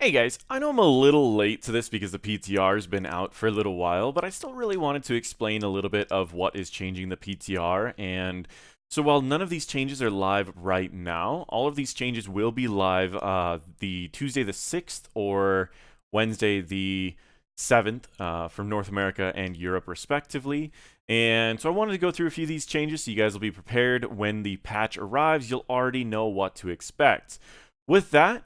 Hey guys, I know I'm a little late to this because the PTR's been out for a little while, but I still really wanted to explain a little bit of what is changing the PTR. And so while none of these changes are live right now, all of these changes will be live the Tuesday the 6th or Wednesday the 7th from North America and Europe respectively. And so I wanted to go through a few of these changes so you guys will be prepared when the patch arrives. You'll already know what to expect. With that,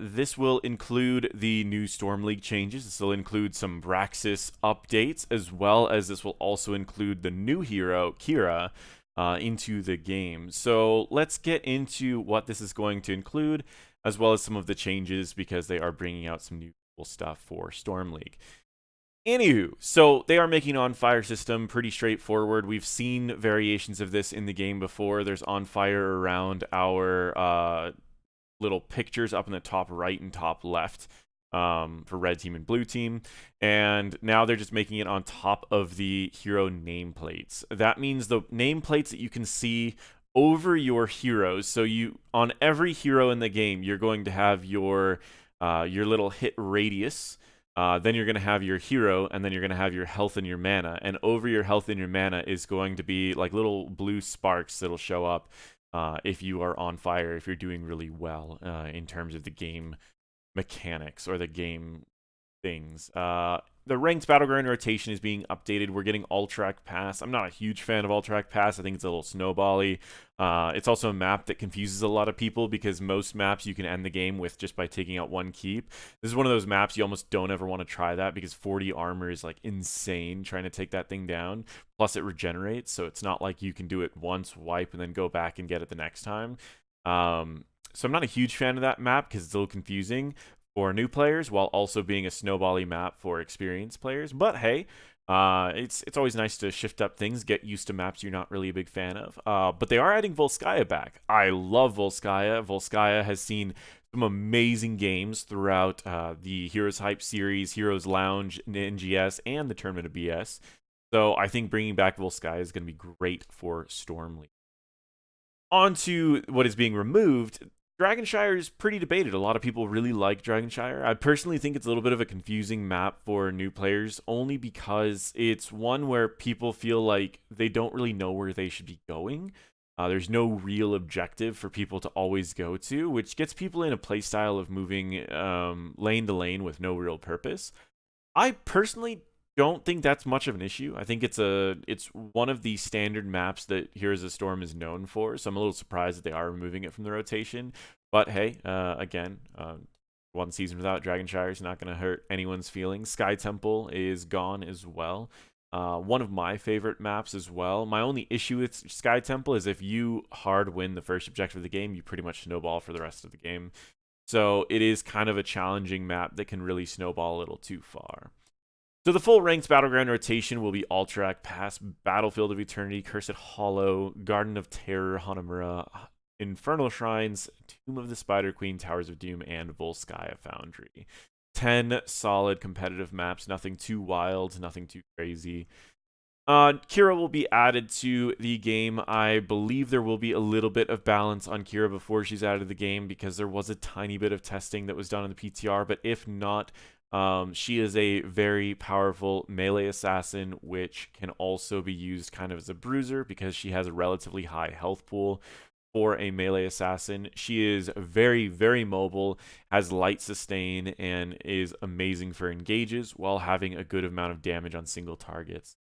this will include the new Storm League changes. This will include some Braxis updates, as well as this will also include the new hero, Kira, into the game. So let's get into what this is going to include, as well as some of the changes, because they are bringing out some new cool stuff for Storm League. Anywho, so they are making on fire system pretty straightforward. We've seen variations of this in the game before. There's on fire around our little pictures up in the top right and top left for red team and blue team. And now they're just making it on top of the hero nameplates. That means the nameplates that you can see over your heroes. So you on every hero in the game, you're going to have your little hit radius. Then you're going to have your hero, and then you're going to have your health and your mana. And over your health and your mana is going to be like little blue sparks that'll show up if you are on fire, if you're doing really well in terms of the game mechanics or the game things. The ranked battleground rotation is being updated. We're getting All Track Pass. I'm not a huge fan of All Track Pass. I think it's a little snowbally. It's also a map that confuses a lot of people because most maps you can end the game with just by taking out one keep. This is one of those maps you almost don't ever want to try that because 40 armor is like insane trying to take that thing down. Plus it regenerates, so it's not like you can do it once, wipe, and then go back and get it the next time. So I'm not a huge fan of that map because it's a little confusing for new players while also being a snowbally map for experienced players. But hey, it's always nice to shift up things, get used to maps you're not really a big fan of. But they are adding Volskaya back. I love Volskaya. Volskaya has seen some amazing games throughout the Heroes Hype series, Heroes Lounge, NGS, and the Tournament of BS. So I think bringing back Volskaya is going to be great for Storm League. On to what is being removed. Dragonshire is pretty debated. A lot of people really like Dragonshire. I personally think it's a little bit of a confusing map for new players, only because it's one where people feel like they don't really know where they should be going. There's no real objective for people to always go to, which gets people in a playstyle of moving lane to lane with no real purpose. I personally don't think that's much of an issue. I think it's one of the standard maps that Heroes of Storm is known for. So I'm a little surprised that they are removing it from the rotation. But hey, again, one season without Dragonshire is not going to hurt anyone's feelings. Sky Temple is gone as well. One of my favorite maps as well. My only issue with Sky Temple is if you hard win the first objective of the game, you pretty much snowball for the rest of the game. So it is kind of a challenging map that can really snowball a little too far. So the full ranked battleground rotation will be All Track Pass, Battlefield of Eternity, Cursed Hollow, Garden of Terror, Hanamura, Infernal Shrines, Tomb of the Spider Queen, Towers of Doom, and Volskaya Foundry. 10 solid competitive maps, nothing too wild, nothing too crazy. Kira will be added to the game. I believe there will be a little bit of balance on Kira before she's added to the game because there was a tiny bit of testing that was done in the PTR, but if not, she is a very powerful melee assassin, which can also be used kind of as a bruiser because she has a relatively high health pool for a melee assassin. She is very, very mobile, has light sustain, and is amazing for engages while having a good amount of damage on single targets.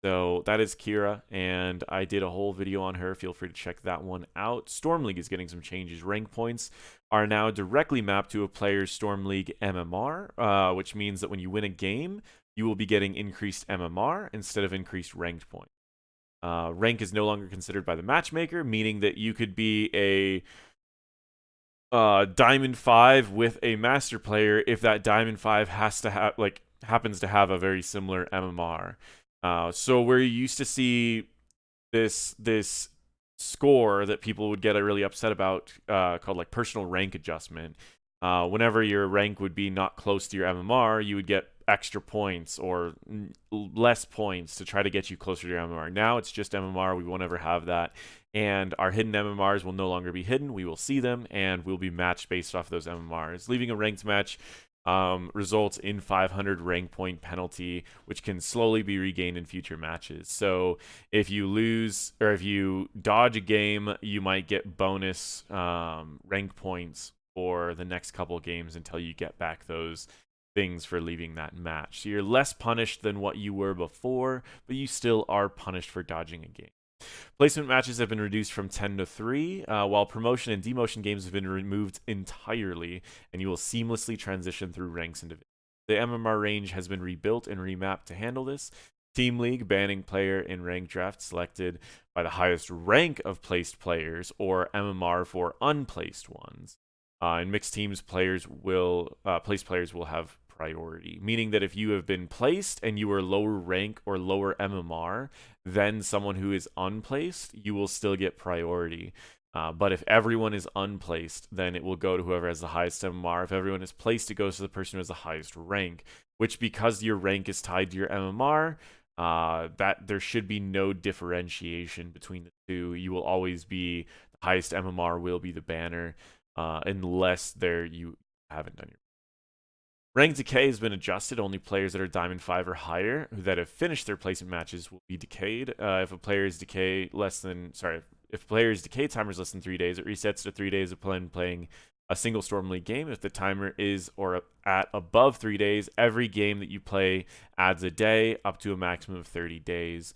So that is Kira, and I did a whole video on her. Feel free to check that one out. Storm League is getting some changes. Rank points are now directly mapped to a player's Storm League MMR, which means that when you win a game, you will be getting increased MMR instead of increased ranked points. Rank is no longer considered by the matchmaker, meaning that you could be a Diamond 5 with a Master player if that Diamond 5 happens to have a very similar MMR. So where you used to see this score that people would get really upset about, called like personal rank adjustment. Whenever your rank would be not close to your MMR, you would get extra points or less points to try to get you closer to your MMR. Now it's just MMR. We won't ever have that. And our hidden MMRs will no longer be hidden. We will see them, and we'll be matched based off of those MMRs. Leaving a ranked match results in 500 rank point penalty, which can slowly be regained in future matches. So if you lose or if you dodge a game, you might get bonus rank points for the next couple games until you get back those things for leaving that match. So you're less punished than what you were before, but you still are punished for dodging a game. Placement matches have been reduced from 10 to 3, while promotion and demotion games have been removed entirely, and you will seamlessly transition through ranks and divisions. The MMR range has been rebuilt and remapped to handle this. Team League banning player in rank draft selected by the highest rank of placed players, or MMR for unplaced ones. In mixed teams, placed players will have priority, meaning that if you have been placed and you are lower rank or lower MMR than someone who is unplaced, you will still get priority. But if everyone is unplaced, then it will go to whoever has the highest MMR. If everyone is placed, it goes to the person who has the highest rank, which, because your rank is tied to your MMR, that there should be no differentiation between the two. You will always be, the highest MMR will be the banner, unless you haven't done your rank decay has been adjusted. Only players that are Diamond 5 or higher that have finished their placement matches will be decayed. If a player's decay timer is less than 3 days, it resets to 3 days of playing a single Storm League game. If the timer is at above 3 days, every game that you play adds a day up to a maximum of 30 days.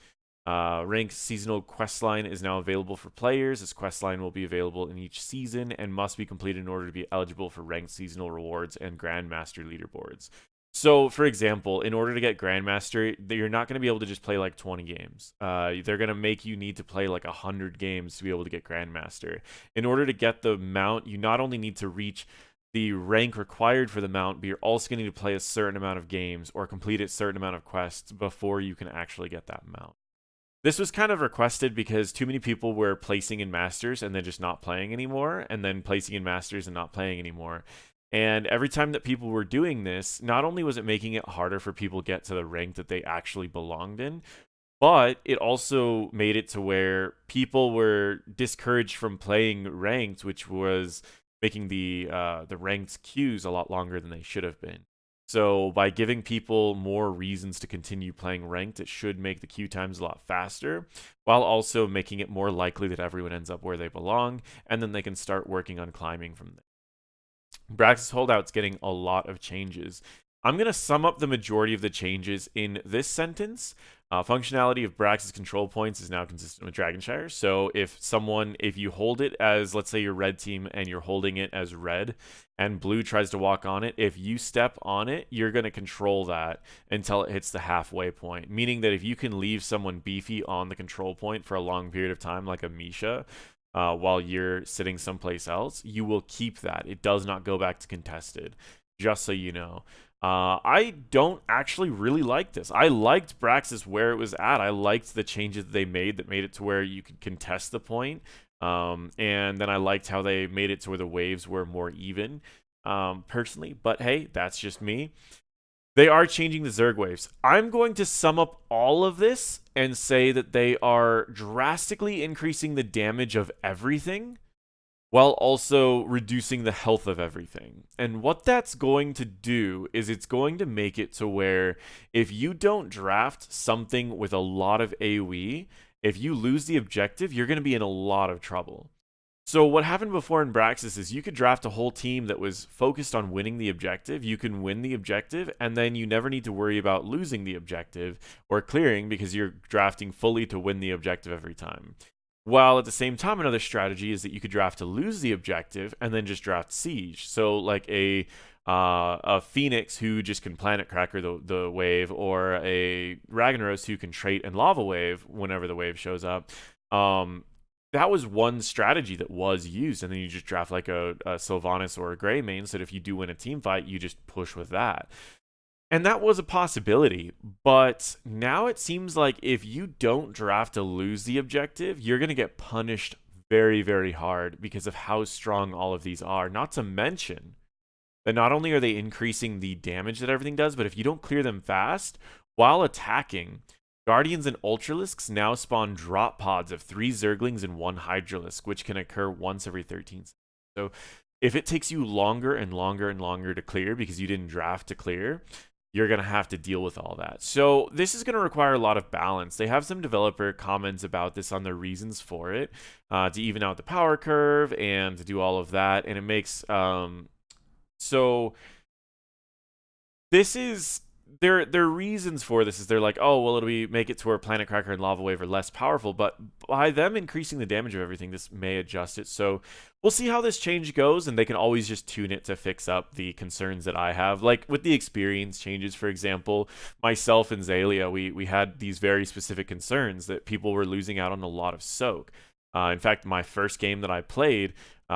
Ranked seasonal questline is now available for players. This questline will be available in each season and must be completed in order to be eligible for ranked seasonal rewards and Grandmaster leaderboards. So, for example, in order to get Grandmaster, you're not going to be able to just play like 20 games. They're going to make you need to play like 100 games to be able to get Grandmaster. In order to get the mount, you not only need to reach the rank required for the mount, but you're also going to need to play a certain amount of games or complete a certain amount of quests before you can actually get that mount. This was kind of requested because too many people were placing in Masters and then just not playing anymore, and then placing in Masters and not playing anymore. And every time that people were doing this, not only was it making it harder for people to get to the rank that they actually belonged in, but it also made it to where people were discouraged from playing ranked, which was making the ranked queues a lot longer than they should have been. So by giving people more reasons to continue playing ranked, it should make the queue times a lot faster, while also making it more likely that everyone ends up where they belong, and then they can start working on climbing from there. Brax's Holdout's getting a lot of changes. I'm going to sum up the majority of the changes in this sentence. Functionality of Brax's control points is now consistent with Dragonshire. So if you hold it as, let's say, your red team and you're holding it as red and blue tries to walk on it, if you step on it, you're going to control that until it hits the halfway point. Meaning that if you can leave someone beefy on the control point for a long period of time, like a Misha, while you're sitting someplace else, you will keep that. It does not go back to contested, just so you know. I don't actually really like this. I liked Braxis where it was at. I liked the changes they made that made it to where you could contest the point. And then I liked how they made it to where the waves were more even, personally. But hey, that's just me. They are changing the Zerg Waves. I'm going to sum up all of this and say that they are drastically increasing the damage of everything, while also reducing the health of everything. And what that's going to do is it's going to make it to where if you don't draft something with a lot of AoE, if you lose the objective, you're going to be in a lot of trouble. So what happened before in Braxis is you could draft a whole team that was focused on winning the objective. You can win the objective, and then you never need to worry about losing the objective or clearing because you're drafting fully to win the objective every time. While at the same time, another strategy is that you could draft to lose the objective and then just draft Siege. So like a Phoenix who just can Planet Cracker the wave, or a Ragnaros who can trait and Lava Wave whenever the wave shows up. That was one strategy that was used, and then you just draft like a Sylvanas or a Greymane, so that if you do win a team fight, you just push with that. And that was a possibility, but now it seems like if you don't draft to lose the objective, you're going to get punished very, very hard because of how strong all of these are. Not to mention, that not only are they increasing the damage that everything does, but if you don't clear them fast while attacking, Guardians and Ultralisks now spawn drop pods of 3 Zerglings and 1 Hydralisk, which can occur once every 13 seconds. So if it takes you longer and longer and longer to clear because you didn't draft to clear, you're going to have to deal with all that. So this is going to require a lot of balance. They have some developer comments about this on the reasons for it, to even out the power curve and to do all of that. And it makes, so this is, their reasons for this is they're like, oh, well, make it to where Planet Cracker and Lava Wave are less powerful, but by them increasing the damage of everything, this may adjust it. So we'll see how this change goes, and they can always just tune it to fix up the concerns that I have. Like with the experience changes, for example, myself and Zalia, we had these very specific concerns that people were losing out on a lot of soak. In fact, my first game that I played,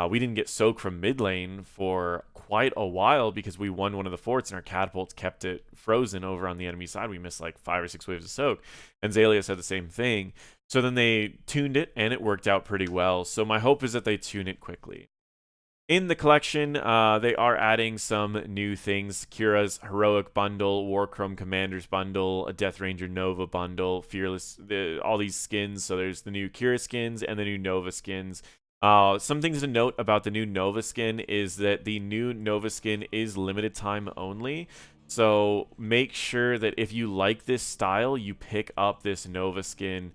we didn't get soak from mid lane for quite a while because we won one of the forts and our catapults kept it frozen over on the enemy side. We missed like 5 or 6 waves of soak. And Zalia said the same thing. So then they tuned it and it worked out pretty well. So my hope is that they tune it quickly. In the collection, they are adding some new things. Kira's Heroic Bundle, Warchrome Commander's Bundle, a Death Ranger Nova Bundle, Fearless, all these skins. So there's the new Kira skins and the new Nova skins. Some things to note about the new Nova skin is that the new Nova skin is limited time only. So make sure that if you like this style, you pick up this Nova skin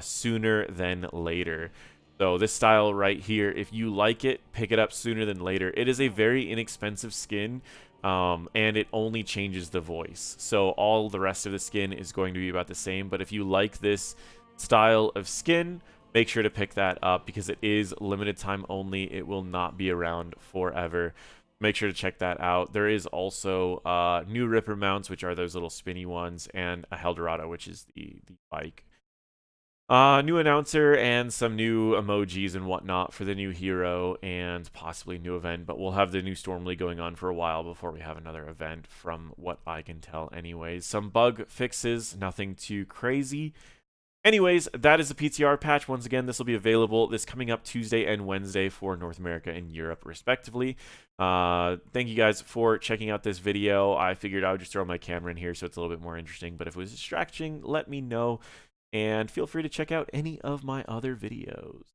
sooner than later. So this style right here, if you like it, pick it up sooner than later. It is a very inexpensive skin, and it only changes the voice. So all the rest of the skin is going to be about the same. But if you like this style of skin, make sure to pick that up because it is limited time only. It will not be around forever. Make sure to check that out. There is also new Ripper mounts, which are those little spinny ones, and a Heldorado, which is the bike. New announcer and some new emojis and whatnot for the new hero and possibly new event, but we'll have the new Storm League going on for a while before we have another event from what I can tell anyways. Some bug fixes, nothing too crazy. Anyways, that is the PTR patch. Once again, this will be available this coming up Tuesday and Wednesday for North America and Europe, respectively. Thank you guys for checking out this video. I figured I would just throw my camera in here so it's a little bit more interesting, but if it was distracting, let me know. And feel free to check out any of my other videos.